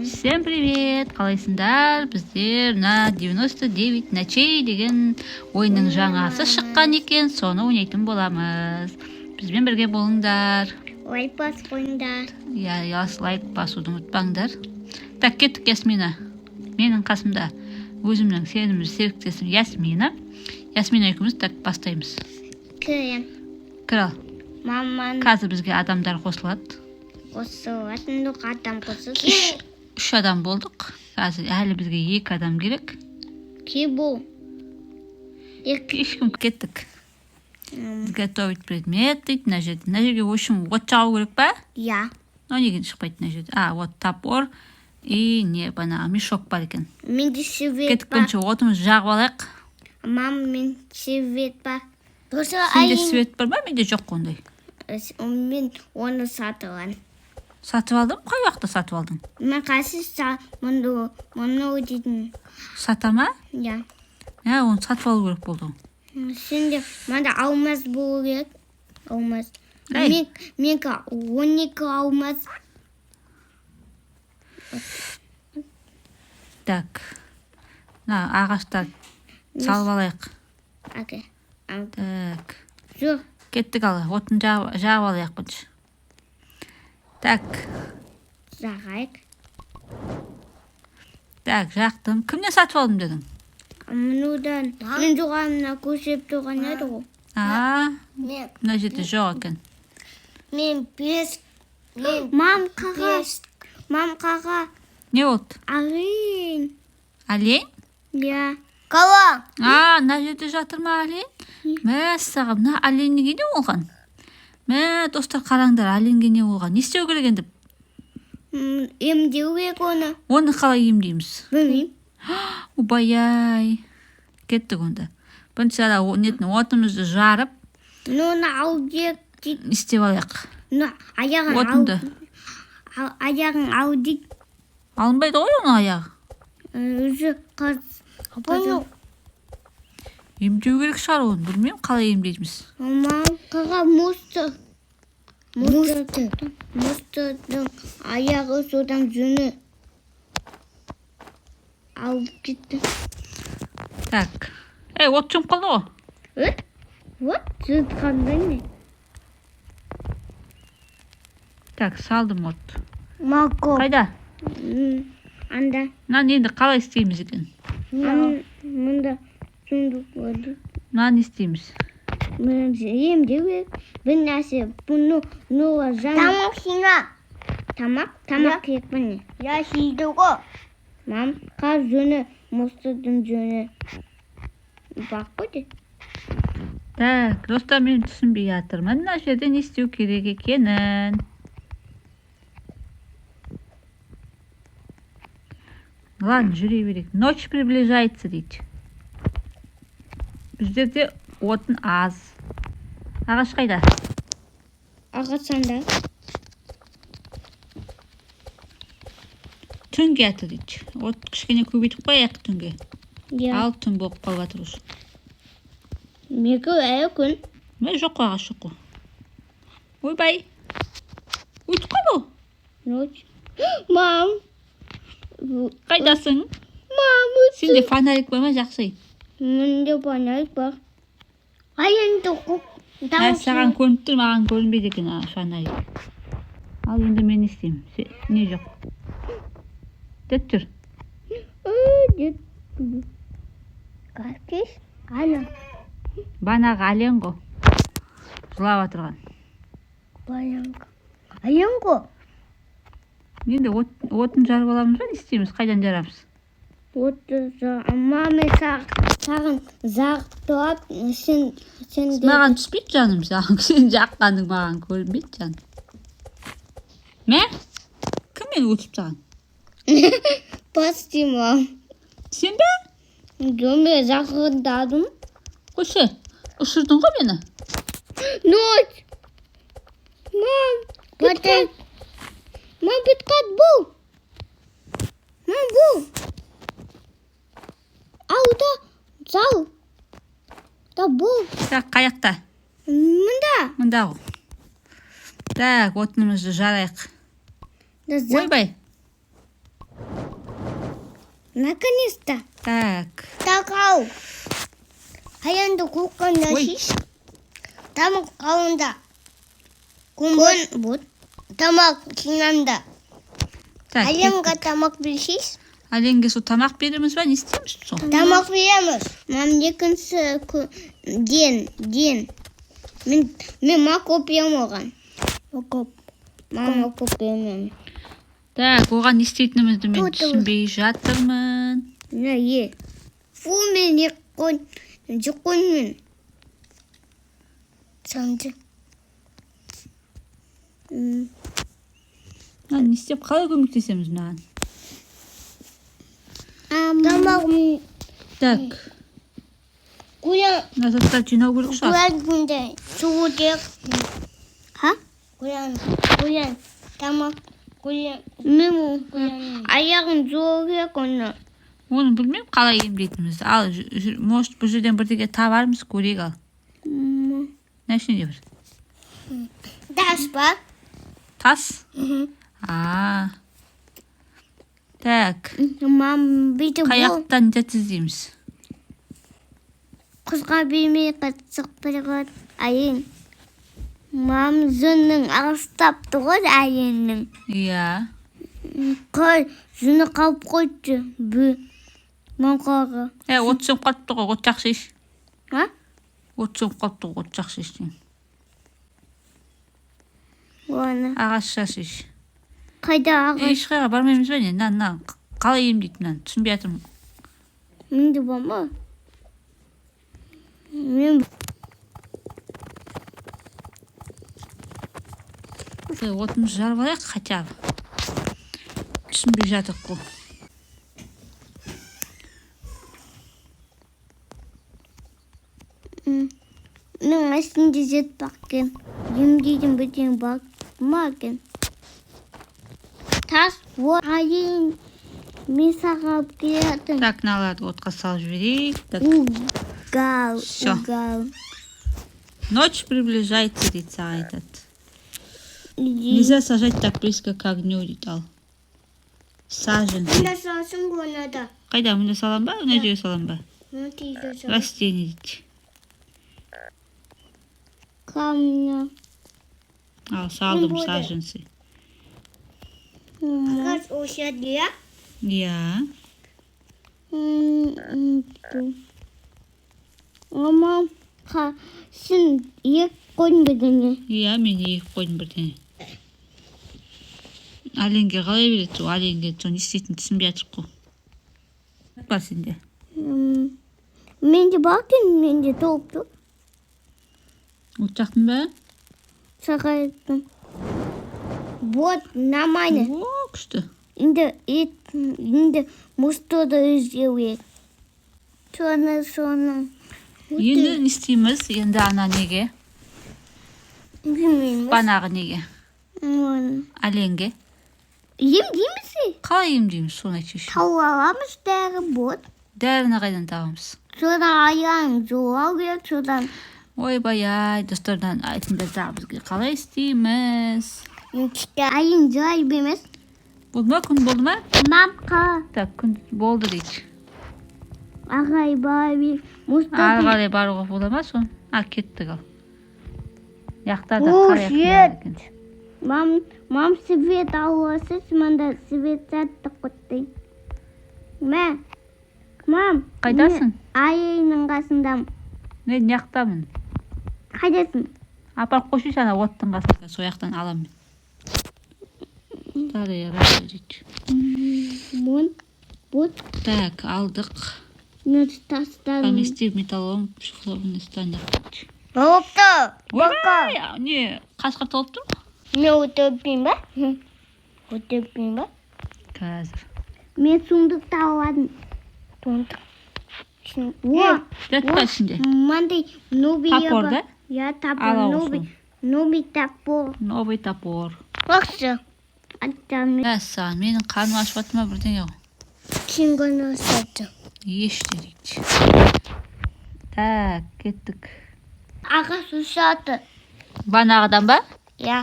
Всем привет! Қалайсыңдар? Біздер на 99 ночей деген ойынның жаңасы шыққан екен, соны ойнайтын боламыз. Бізбен бірге болыңдар. Лайк басып қойыңдар. Лайк басуды ұмытпаңдар. Так, кеттік Ясмина. Менің қасымда өзімнің сенімді серіктесім Ясмина. Ясмина екеуміз так бастаймыз. Кірал. Маман Қазір бізге адамдар қосылады. қосылатындық адам қосылсын. 3 адам болдық. Қазір әлі бізге 2 адам керек. Бұл? Ешкім кеттік. Готовить предмет дейді мына жерде. Мына жерге общем от жағу керек па? Я. Неге шықпайды мына жерде? Вот топор и не банағы мешок бар екен. Менде свет Кеттік бар. бірінші отымызды жағып алайық. Мен свет бар. Сенде свет бар ма? Менде жоқ ондай. Мен оны сатып алам. Сатып алдым? Қай уақытта сатып алдың? Мен қазір мұны дейтін. Сата ма? Я. Оны сатып алу керек болды. Сенде мында алмаз болу керек. Алмаз. Әй. Менікі 12 алмаз. Так. Ағаштар салып алайық. Окей. Так. Жоқ. Кеттік алы. Отын жағып алайық бірінші. Так. Жағайық. Так, жақтым. Кімнен сатып алдым дедің? Мұнудан. Мен жоғамына көшіп тұрған еді ғой. Мына жерде жоқ екен. Мен 5. Мам қаға. Не болды? Олень. Олень? Я. Қала. Мына жерде жатыр ма олень? Мәссаған, мына оленьге не болған? Достар қараңдар, оленьге не болған? Не істеу керек енді? Емдеу керек оны. Оны қалай емдейміз? Білмеймін. Убай-ай. Кеттік онда. Бірінші отымызды жарып, Оны аудек дейді. істеп алайық. Аяғын аудек. Алынбайды ғой оның аяғы. Өзі қыз. Емдеу керек шығар оны, білмеймін қалай емдейміз. Мам қаға мұстың аяғы содан жүні алып кетті. Так. От жөміп қалды ғой. Вот, жүзіп қандай не? Так, салдым от. Малко. Қайда? Анда. Енді қалай істейміз екен? Мұнда сұндық болды. Не істейміз? Мен емдеу керек. Bir нәрсе bunu жан. Тамақ жина. Тамақ керек міне. Я жейді ғой. Мам, қаз жөні, мұстырдың жөні. Бақ қойды. Так, достар, мен түсінбей жатырмын. Мына жерде не істеу керек екенін. Ладно, жүре берейік. Ночь приближается дейді. Біздерде отын аз. Ағаш қайда? Ағаш санда. Түнге аты дейді. От кішкене көбейтіп қояйық түнге. Ал түн болып қалып жатыр осы. Мекі әлі күн. Жоқ қой, ағаш жоқ қой. Ойбай. Өйтіп қой бұл. Ночь. Мам. Қайдасың? Мам, Сенде фонарик бар ма, жақсы? Менде фонарик бар. Енді қоп. Саған көрініп тұр, маған көрінбейді екен фонарик. Ал енді мен істеймін. Не жоқ? Деп тұр. Қашкеш? Ана. Банағы ален ғой. Жылап атырған. Ален ғой? Енді отын жарып аламыз ба, не істейміз? Қайдан жарамыз? Маме саған зақтап, сен... Маған түспейді жаным, сен жаққаның маған көрінбейді жаным. Кім мені өтіп саған? Пасти, мам. Сен бе? Мен зақырдадым. Қойшы, ұшырдың ғой мені? Ночь! Мам, біткат. Мам, біткат бұл. Мам, бұл. Ауда, зал. Да бұл. Так, қаяқта? Мұнда ғой. Так, отынымызды жарайық. Ойбай. Наконец-то. Так. Такау. Хаянды кукканда Ой. шиш. Тамақ қауында. Күнбон бұд. Тамақ кинанда. Так. Аленға тамақ білшиш. Аленге сол тамақ береміз ба? Не істейміз сол? Тамақ береміз. Мам, екінші ден. Мен мақоп берем оған. Мам, мақоп беремін. Так, оған не істейтінімізді мен Тут түсінбей жатырмын. Не, фу мен жүккөнмін. Санды. Не істеп қалай көмектесеміз мынаған? Тамағым Так, қоян назаттар жинау керек шығар. күнде суытек. Ха? Қоян тамақ. Мен аяғын жуу керек оны. Оны білмеймін қалай емдейтінімізді. Ал, может, бұл жерден бірдеңе табармыз, көрейік ал. Не ішінде бір? Тас бар. Тас? Так, Мам, бүйтіп бұл қаяқтан жеткіземіз. қызға бермей қатсық бірігіт айын. Мам, жүннің ағыстапты ғой айынның. Иә. Қой, жүні қалып қойды. Мам қағы. От сөніп қалыпты ғой, от жақсы еш. Ха? От сөніп қалыпты ғой, от жақсы еш. Оны. Ағаш жақсы еш. Қайда ағаш? Ешқайға бармаймыз ба не? Қалай емдейтін? Түсінбей жатырмын. Менде бар ма? Мен Отымызды жарып алайық, хотя бы. Түсінбей жатық қой. Мен астында жет бақкен. Емдейдің бітен бақ макен. Тас, вот айын. Мен сағап келетін. Так, налады отқа салып жіберейік. Так, Всё. Угал. ночь приближается, дейді саған айтады. Нельзя сажать так близко к огню, дейді ал. Саженцы. Мында салсын ғонада. Қайда, мұнда салам ба, мына жерге салам ба? Мында салсын. Растение дейді. Камня. Ал, салдым болды. саженцы. Ағаш осады, я? Иә. Мама, сен ек қойын бедіне. Иә, мен екі қойдым бірдеңе. Аленге қалай береді сол? Аленге сол не істейтінін түсінбей жатыр қой. Бар сенде. Менде бақын, менде толып тұр. От жақтың ба? Сағайттым. Вот, нормально. О, күшті. Енді мұстуды өзгеуе. Соны. Енді не істейміз? Енді ана неге? Білмейміз. Банағы неге? Оны. Аленге. Емдейміз? Қалай емдейміз? Соны айтшы. Тауып аламыз дәрі бот. Дәріні қайдан табамыз? Содан аяғын жуау керек, содан. Ойбай-ай, достардан айтыңдар бізге қалай істейміз? Айын жай бемес. Болды ма? Күн болды ма? Мамқа. Так, күн болды дейді. Ағай бай мұстуды. Ары қарай баруға бола ма сон? Кеттік ал. Яқтарда О, қарай шет. екен. Мам свет аласыз, мында свет сәтті құттай. Мам. Қайдасың? Айының қасындамын. Мен яқтамын. Қайдасың? Апарып қойшы сана оттың қасында, сояқтан аламын. Тария рас дейді. Вот. Так, алдық. Тастан. Поместив металлом психологный стандарт. Болыпты. Ойбай, не, қасқыр толып тұр? Мен өтіппейін ба? Өтіппейін ба? Қазір. Мен сундық тауадым. Сундық. Жатқа ішінде. Мандай нуби Топор, да? Я топор. Ала осы. Нуби топор. Новый топор. Жақсы. Аттам. Мәссаған, менің қарным ашып жатыр ма бірдеңе ғой? Кенгені сәтті. Еште дейді. Так, кеттік. Аға сусаты. Банағыдан ба? Я.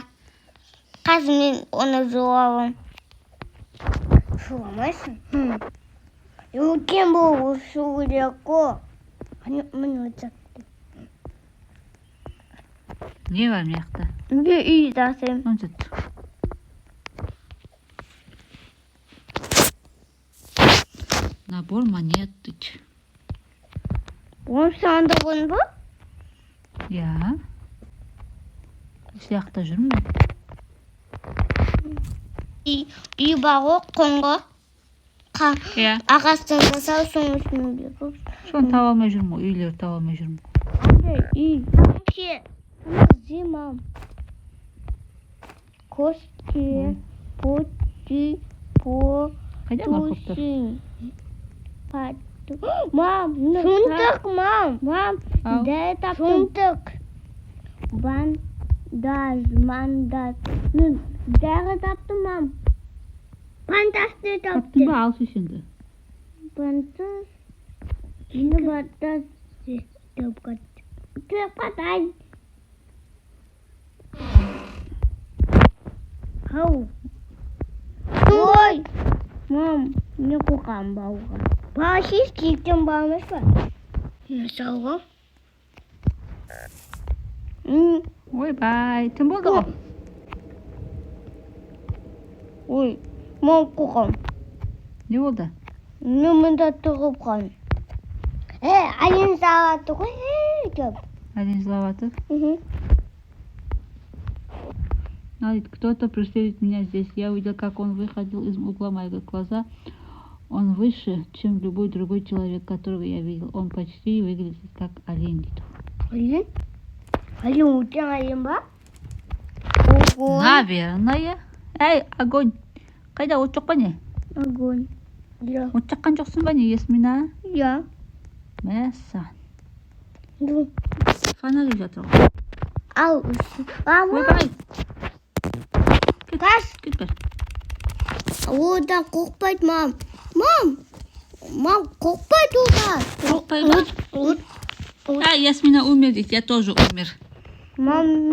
Қазір мен оны жуалым. Жуамайсың? 이렇게 뭐 소리였고 아니 어쩌 Не var mı yakta? 이게 이 다셈 Onu tut. Набор монет тут. он сандығын ба? Ya. Siyakta жүрмін. 이 바고 конго қа Ya. ағастан жасау соның үстінде бұл. Соны таба алмай жүрмін ғой. Үйлерді таба алмай жүрмін. Anne 이 당시 зимам кости поти по Қайда мақұлттар? тусин мам шунтық мам Ау. дай таптым шунтық бандаж мандаж дағы таптым мам бандажды Таптың таптым ба? Ал шешінді. бандаж ini batas dekat aja kau oi mom ini aku kambau kan pasti sistem banget kan ya sawo Ойбай. Тім болды ғой? ой мом кукам Не болды? ini minta tutup kan один salah tuh деп Один зловатый. Говорит, кто-то преследует меня здесь. Я увидел, как он выходил из угла моих глаза. Он выше, чем любой другой человек, которого я видел. Он почти выглядит как олень. олень? олень утен олень ба? Наверное. Эй, огонь. Қайда от жоқ па не? огонь иә От жаққан жоқсың ба не, Ясмина? иә Мәссаған. ду Фонарик жатыр ғой. ал Ойбай. Каш. Кет бер. одан қорқпайды мам қорқпайды одан Қорықпай ма? Ясмина умер дейді, я тоже умер. мам